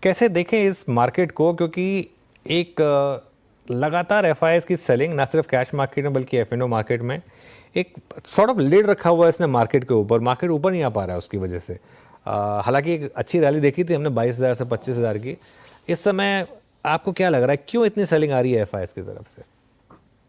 कैसे देखें इस मार्केट को, क्योंकि एक लगातार एफआईएस की सेलिंग ना सिर्फ कैश मार्केट में बल्कि एफएनओ मार्केट में एक सॉर्ट ऑफ लीड रखा हुआ है इसने मार्केट के ऊपर। मार्केट ऊपर नहीं आ पा रहा है उसकी वजह से। हालांकि एक अच्छी रैली देखी थी हमने 22,000 से 25,000 की। इस समय आपको क्या लग रहा है, क्यों इतनी सेलिंग आ रही है एफआईएस की तरफ से?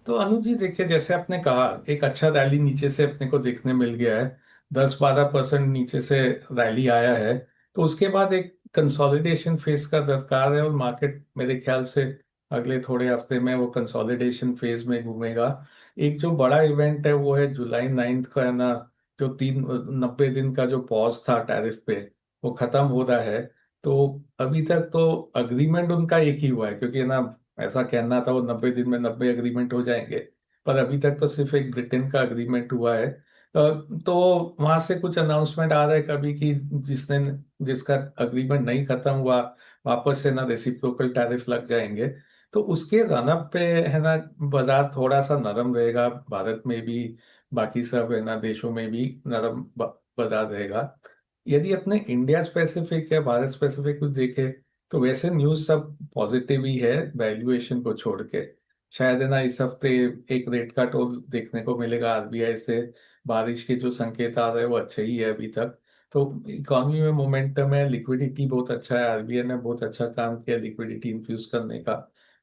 तो अनुज जी देखिए, जैसे आपने कहा, एक अच्छा रैली नीचे से अपने को देखने मिल गया है। 10-12% नीचे से रैली आया है। तो उसके बाद एक कंसोलिडेशन फेज का दरकार है और मार्केट मेरे ख्याल से अगले थोड़े हफ्ते में वो कंसोलिडेशन फेज में घूमेगा। एक जो बड़ा इवेंट है वो है जुलाई 9 का, है ना। जो 90 दिन का जो पॉज था टैरिफ पे, वो खत्म हो रहा है। तो अभी तक तो अग्रीमेंट उनका एक ही हुआ है, क्योंकि है ना, ऐसा कहना था वो 90 दिन में 90 अग्रीमेंट हो जाएंगे। पर अभी तक तो सिर्फ एक ब्रिटेन का अग्रीमेंट हुआ है। तो वहां से कुछ अनाउंसमेंट आ रहा है कभी कि जिसने जिसका अग्रीमेंट नहीं खत्म हुआ, वापस से ना रेसिप्रोकल टैरिफ लग जाएंगे। तो उसके रनअप पे, है ना, बाजार थोड़ा सा नरम रहेगा। भारत में भी, बाकी सब, है ना, देशों में भी नरम बाजार रहेगा। यदि अपने इंडिया स्पेसिफिक या भारत स्पेसिफिक कुछ देखे, तो वैसे न्यूज सब पॉजिटिव ही है, वैल्यूएशन को छोड़ के। शायद, है ना, इस हफ्ते एक रेट कट और देखने को मिलेगा आरबीआई से। बारिश के जो संकेत आ रहे हैं वो अच्छे ही है अभी तक। तो इकोनॉमी में मोमेंटम है, लिक्विडिटी बहुत अच्छा है, आरबीआई ने बहुत अच्छा काम किया लिक्विडिटी इन्फ्यूज करने का।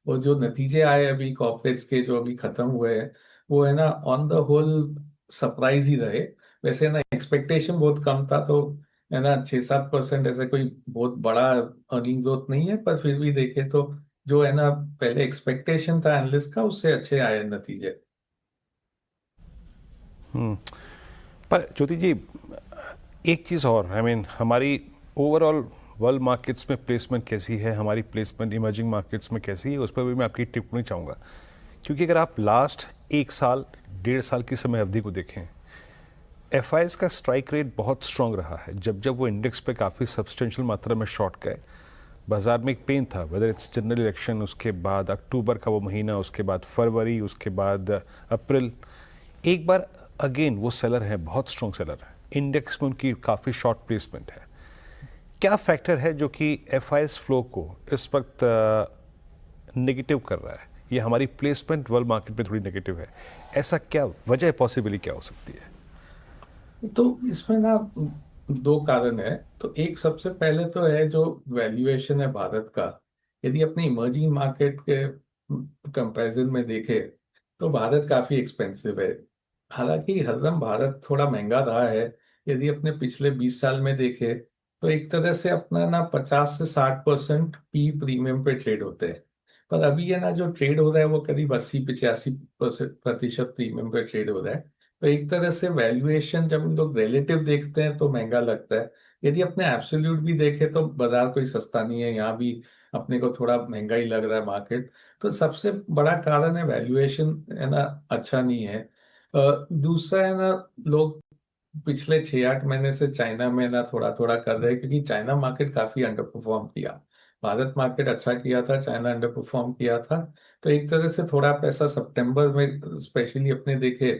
और जो नतीजे आए अभी कॉर्पोरेट्स के जो अभी खत्म हुए हैं, वो, है ना, ऑन द होल सरप्राइज ही रहे। वैसे, है ना, एक्सपेक्टेशन बहुत कम था, तो, है ना, 6-7% ऐसे कोई बहुत बड़ा अर्निंग ग्रोथ नहीं है, पर फिर भी देखे तो जो, है ना, पहले एक्सपेक्टेशन था एनालिस्ट का, उससे अच्छे आए नतीजे। पर ज्योति जी, एक चीज़ और, हमारी ओवरऑल वर्ल्ड मार्केट्स में प्लेसमेंट कैसी है, हमारी प्लेसमेंट इमर्जिंग मार्केट्स में कैसी है, उस पर भी मैं आपकी टिप्पणी चाहूँगा। क्योंकि अगर आप लास्ट 1 साल 1.5 साल की समय अवधि को देखें, एफ का स्ट्राइक रेट बहुत स्ट्रांग रहा है। जब जब वो इंडेक्स पे काफ़ी सब्सटेंशियल मात्रा में शॉर्ट गए, बाजार में एक पेन था, वेदर इट्स जनरल इलेक्शन, उसके बाद अक्टूबर का वो महीना, उसके बाद फरवरी, उसके बाद अप्रैल। एक बार अगेन वो सेलर हैं, बहुत स्ट्रॉन्ग सेलर है, इंडेक्स में उनकी काफ़ी शॉर्ट प्लेसमेंट है। क्या फैक्टर है जो कि एफ फ्लो को इस वक्त नेगेटिव कर रहा है? ये हमारी प्लेसमेंट वर्ल्ड मार्केट में थोड़ी नेगेटिव है, ऐसा क्या वजह, पॉसिबली क्या हो सकती है? तो इसमें ना दो कारण है। तो एक, सबसे पहले तो है जो वैल्यूएशन है भारत का। यदि अपने इमर्जिंग मार्केट के कंपैरिजन में देखे, तो भारत काफी एक्सपेंसिव है। हालांकि हरदम भारत थोड़ा महंगा रहा है। यदि अपने पिछले 20 साल में देखे, तो एक तरह से अपना ना 50 से 60% पी प्रीमियम पे ट्रेड होते हैं। पर अभी, है ना, जो ट्रेड हो रहा है वो करीब 80-85% प्रीमियम पे ट्रेड हो रहा है। तो एक तरह से वैल्यूएशन जब हम लोग रिलेटिव देखते हैं तो महंगा लगता है। यदि अपने एब्सोल्यूट भी देखें तो बाजार कोई सस्ता नहीं है, यहाँ भी अपने को थोड़ा महंगा ही लग रहा है मार्केट। तो सबसे बड़ा कारण है वैल्यूएशन, है ना, अच्छा नहीं है। दूसरा, है ना, लोग पिछले 6-8 महीने से चाइना में ना थोड़ा थोड़ा कर रहे हैं, क्योंकि चाइना मार्केट काफी अंडर परफॉर्म किया। भारत मार्केट अच्छा किया था, चाइना अंडर परफॉर्म किया था। तो एक तरह से थोड़ा पैसा सितंबर में स्पेशली अपने देखे,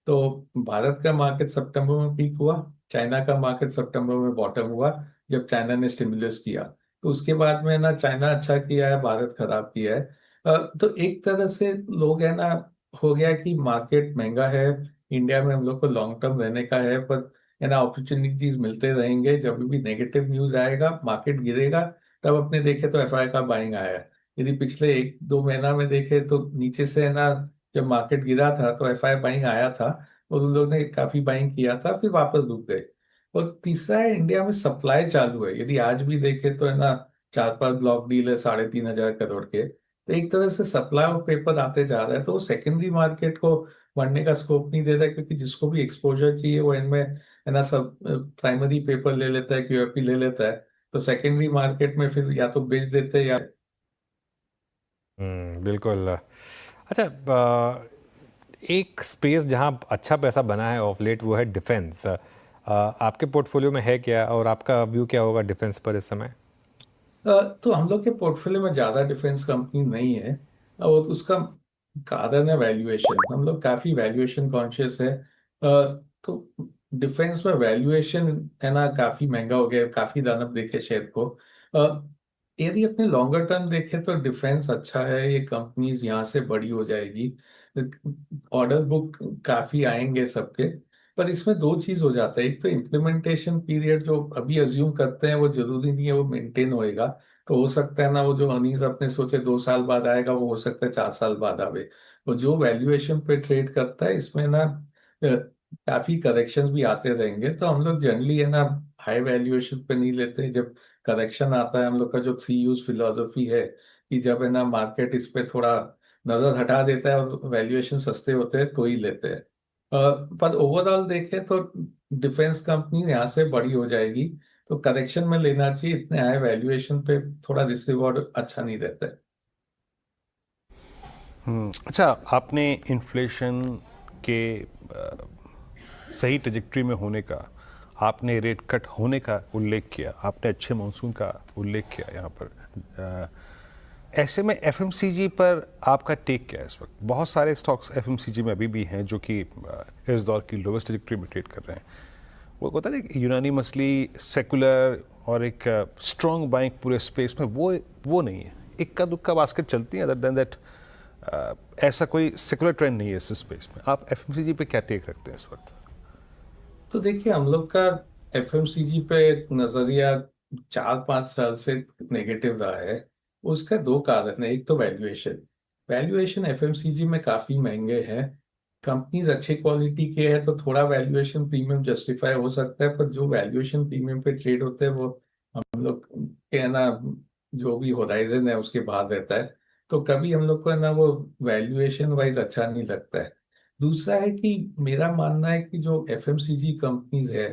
तो भारत का मार्केट सितंबर में पीक हुआ, चाइना का मार्केट सितंबर में बॉटम हुआ, जब चाइना ने स्टिमुलस किया। तो उसके बाद में ना चाइना अच्छा किया है, भारत खराब किया है। तो एक तरह से लोग, है ना, हो गया कि मार्केट महंगा है, इंडिया में हम लोग को लॉन्ग टर्म रहने का है, पर, है ना, अपॉर्चुनिटीज मिलते रहेंगे। जब भी नेगेटिव न्यूज आएगा, मार्केट गिरेगा, तब अपने देखे तो एफआई का बाइंग आया है। यदि पिछले 1-2 महीना में देखे तो नीचे से, है ना, जब मार्केट गिरा था तो एफआई बाइंग आया था, और उन लोगों ने काफी बाइंग किया था, फिर वापस रुक गए। और तीसरा है, इंडिया में सप्लाई चालू है। यदि आज भी देखे तो, है ना, 4-5 ब्लॉक डील है 3,500 करोड़ के। तो एक तरह से सप्लाई ऑफ पेपर आते जा रहा है, तो वो सेकेंडरी मार्केट को बढ़ने का स्कोप नहीं देता, क्योंकि जिसको भी एक्सपोजर चाहिए वो इनमें, है ना, सब प्राइमरी पेपर ले लेता है, क्यूएपी ले लेता है। तो सेकेंडरी मार्केट में फिर या तो बेच देते हैं या। बिल्कुल। अच्छा, एक स्पेस जहां अच्छा पैसा बना है ऑफ लेट वो है डिफेंस। आपके पोर्टफोलियो में है क्या, और आपका व्यू क्या होगा डिफेंस पर इस समय? तो हम लोग के पोर्टफोलियो में ज्यादा डिफेंस कंपनी नहीं है, और उसका कारण है वैल्यूएशन। हम लोग काफी वैल्यूएशन कॉन्शियस है। तो डिफेंस में वैल्यूएशन, है ना, काफी महंगा हो गया है, काफी दानव देखे शेयर को। यदि अपने लॉन्गर टर्म देखें तो डिफेंस अच्छा है, ये कंपनीज यहाँ से बड़ी हो जाएगी, ऑर्डर बुक काफी आएंगे सबके। पर इसमें दो चीज हो जाता है, एक तो इम्प्लीमेंटेशन पीरियड जो अभी अज्यूम करते हैं वो जरूरी नहीं है वो मेंटेन होएगा। तो हो सकता है ना वो जो अर्निंग्स अपने सोचे 2 साल बाद आएगा वो हो सकता है 4 साल बाद आवे। तो जो वैल्यूएशन पे ट्रेड करता है इसमें ना काफी करेक्शन भी आते रहेंगे, तो हम लोग जनरली है ना हाई वैल्यूएशन पे नहीं लेते। जब करेक्शन आता है हम लोग का जो थ्री यूज फिलोसफी है कि जब है ना मार्केट इस पे थोड़ा नजर हटा देता है और वैल्यूएशन सस्ते होते हैं तो ही लेते हैं। पर ओवरऑल देखें तो डिफेंस कंपनी यहाँ से बड़ी हो जाएगी, तो करेक्शन में लेना चाहिए, इतने हाई वैल्यूएशन पे थोड़ा रिस्क रिवॉर्ड अच्छा नहीं रहता है। अच्छा, आपने इन्फ्लेशन के सही ट्रेजेक्टरी में होने का, आपने रेट कट होने का उल्लेख किया, आपने अच्छे मानसून का उल्लेख किया यहाँ पर। ऐसे में एफएमसीजी पर आपका टेक क्या है इस वक्त? बहुत सारे स्टॉक्स एफएमसीजी में अभी भी हैं जो कि इस दौर की लोवेस्ट ट्रेजेक्टरी में ट्रेड कर रहे हैं। वो होता है ना, यूनानी मसली सेकुलर और एक स्ट्रॉन्ग बाइंग पूरे स्पेस में वो नहीं है। इक्का दुक्का बास्केट चलती है, अदर देन दैट ऐसा कोई सेकुलर ट्रेंड नहीं है इस स्पेस में। आप एफएमसीजी पे क्या टेक रखते हैं इस वक्त? तो देखिए हम लोग का एफएमसीजी पे नजरिया 4-5 साल से नेगेटिव रहा है। उसका दो कारण है, एक तो वैल्यूएशन। वैल्यूएशन एफएमसीजी में काफी महंगे हैं। कंपनीज अच्छे क्वालिटी के हैं तो थोड़ा वैल्यूएशन प्रीमियम जस्टिफाई हो सकता है, पर जो वैल्यूएशन प्रीमियम पे ट्रेड होते हैं वो हम लोग के है ना जो भी होराइजन है उसके बाहर रहता है। तो कभी हम लोग को है ना वो वैल्यूएशन वाइज अच्छा नहीं लगता है। दूसरा है कि मेरा मानना है कि जो एफएमसीजी कंपनीज है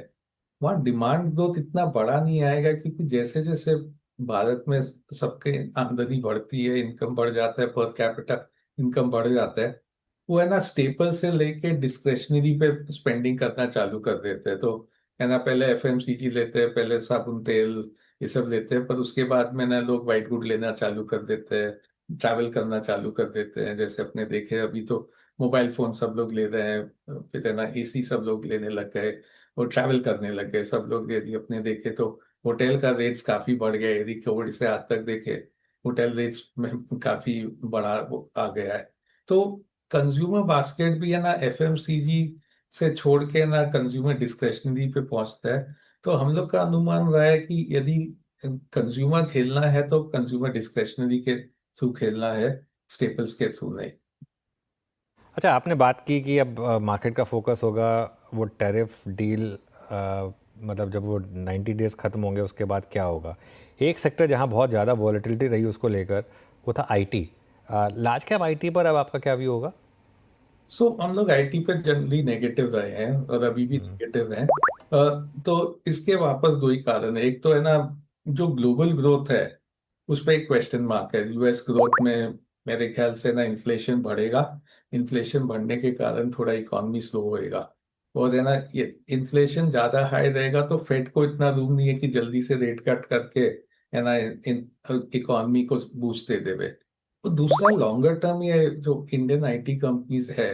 वहाँ डिमांड ग्रोथ इतना बड़ा नहीं आएगा, क्योंकि जैसे जैसे भारत में सबके आमदनी बढ़ती है, इनकम बढ़ जाता है, पर कैपिटा इनकम बढ़ जाता है, वो है ना स्टेपल से लेके डिस्क्रेशनरी पे स्पेंडिंग करना चालू कर देते हैं। तो है ना पहले एफएमसीजी लेते हैं, पहले साबुन तेल ये सब लेते हैं, पर उसके बाद में ना लोग वाइट गुड लेना चालू कर देते हैं, ट्रैवल करना चालू कर देते हैं। जैसे अपने देखे अभी तो मोबाइल फोन सब लोग ले रहे हैं, फिर है ना एसी सब लोग लेने लग गए और ट्रैवल करने लग गए सब लोग। यदि अपने देखे तो होटल का रेट्स काफी बढ़ गया, यदि कोविड से आज तक देखे होटल रेट्स में काफी बढ़ा वो आ गया है। तो कंज्यूमर बास्केट भी है ना एफएमसीजी से छोड़ के ना कंज्यूमर डिस्क्रेशनरी पे पहुंचता है। तो हम लोग का अनुमान रहा है कि यदि कंज्यूमर खेलना है तो कंज्यूमर डिस्क्रेशनरी के थ्रू खेलना है, स्टेपल्स के थ्रू नहीं। अच्छा, आपने बात की कि अब मार्केट का फोकस होगा वो टैरिफ डील, मतलब जब वो 90 डेज ख़त्म होंगे उसके बाद क्या होगा। एक सेक्टर जहां बहुत ज़्यादा वॉलेटिलिटी रही उसको लेकर वो था आईटी। लार्ज कैप आईटी पर अब आपका क्या व्यू होगा? हम लोग आईटी पे जनरली नेगेटिव रहे हैं और अभी भी नेगेटिव हैं। तो इसके वापस दो ही कारण है, एक तो है ना जो ग्लोबल ग्रोथ है उस पर एक क्वेश्चन मार्क है। यूएस ग्रोथ में मेरे ख्याल से ना इन्फ्लेशन बढ़ेगा, इन्फ्लेशन बढ़ने के कारण थोड़ा इकोनॉमी स्लो होएगा। और है ना ये इन्फ्लेशन ज्यादा हाई रहेगा तो फेड को इतना रूम नहीं है कि जल्दी से रेट कट करके है ना इन इकोनॉमी को बूस्ट दे देवे। तो दूसरा लॉन्गर टर्म ये जो इंडियन आईटी कंपनीज है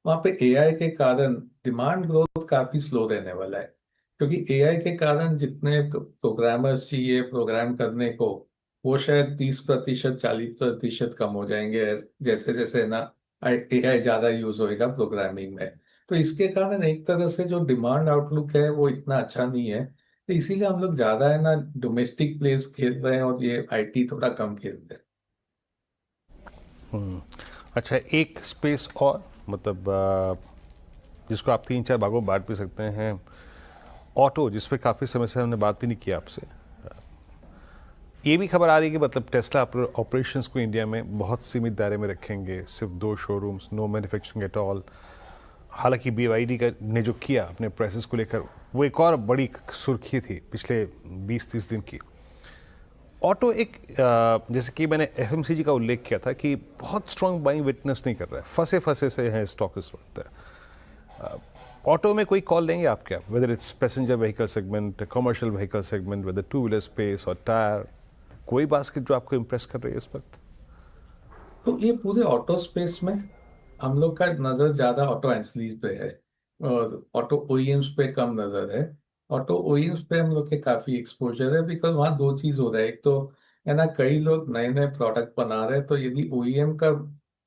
वहाँ पे एआई के कारण डिमांड ग्रोथ काफी स्लो रहने वाला है, क्योंकि एआई के कारण जितने प्रोग्रामर्स चाहिए प्रोग्राम करने को वो शायद 30% 40% कम हो जाएंगे जैसे जैसे ना एआई ज्यादा यूज होएगा प्रोग्रामिंग में। तो इसके कारण एक तरह से जो डिमांड आउटलुक है वो इतना अच्छा नहीं है। तो इसीलिए हम लोग ज्यादा है ना डोमेस्टिक प्लेस खेल रहे हैं और ये आईटी थोड़ा कम खेल रहे हैं। अच्छा, एक स्पेस और मतलब जिसको आप तीन चार भागों में बांट भी सकते हैं, ऑटो, जिस पे काफ़ी समय से हमने बात भी नहीं किया आपसे। ये भी खबर आ रही है कि मतलब टेस्ला ऑपरेशंस को इंडिया में बहुत सीमित दायरे में रखेंगे, सिर्फ 2 showrooms, no manufacturing at all. हालांकि बीवाईडी का ने जो किया अपने प्राइसेस को लेकर, वो एक और बड़ी सुर्खी थी पिछले 20-30 दिन की। ऑटो एक जैसे कि मैंने एफएमसीजी का उल्लेख किया था कि बहुत स्ट्रांग बाइंग विटनेस नहीं कर रहा है, फंसे फंसे से हैं स्टॉक इस वक्त। ऑटो में कोई कॉल लेंगे आप क्या, whether it's passenger vehicle segment, commercial vehicle segment, weather two wheeler space और टायर, कोई बास्केट जो आपको इम्प्रेस कर रही है इस वक्त? तो ये पूरे ऑटो स्पेस में हम लोग का नजर ज्यादा ऑटो एंसिलीज पे है और ऑटो ओईएम्स पे कम नजर है। ऑटो ओईएम्स पे हम लोग के काफी एक्सपोजर है, बिकॉज वहाँ दो चीज हो रहा है, एक तो है ना, कई लोग नए नए प्रोडक्ट बना रहे हैं, तो यदि ओईएम का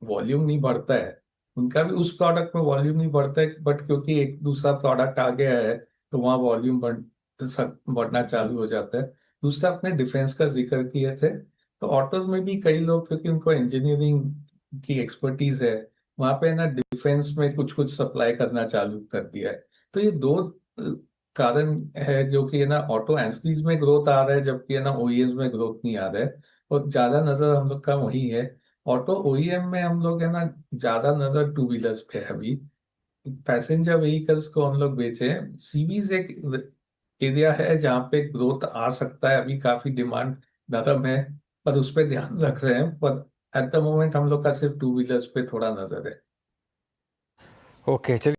वॉल्यूम नहीं बढ़ता है, उनका भी उस प्रोडक्ट में वॉल्यूम नहीं बढ़ता है, बट क्योंकि एक दूसरा प्रोडक्ट आ गया है तो वहाँ वॉल्यूम बढ़ना चालू हो जाता है। दूसरा आपने डिफेंस का जिक्र किए थे, तो ऑटोज में भी कई लोग, क्योंकि उनको इंजीनियरिंग की एक्सपर्टीज है, वहाँ पे ना डिफेंस में कुछ कुछ सप्लाई करना चालू कर दिया है। तो ये दो कारण है जो कि है ना, ऑटो एंसिलीज में ग्रोथ आ रहा है जबकि है ना ओईएम में ग्रोथ नहीं आ रहा है, और ज्यादा नजर हम लोग का वही है। ऑटो ओईएम में हम लोग है ना ज्यादा नजर टू व्हीलर्स पे है अभी। पैसेंजर व्हीकल्स को हम लोग बेचे हैं। सीवीज एक एरिया है जहाँ पे ग्रोथ आ सकता है, अभी काफी डिमांड नरम है, पर उस पर ध्यान रख रहे हैं। पर एट द मोमेंट हम लोग का सिर्फ टू व्हीलर्स पे थोड़ा नजर है। ओके, चलिए।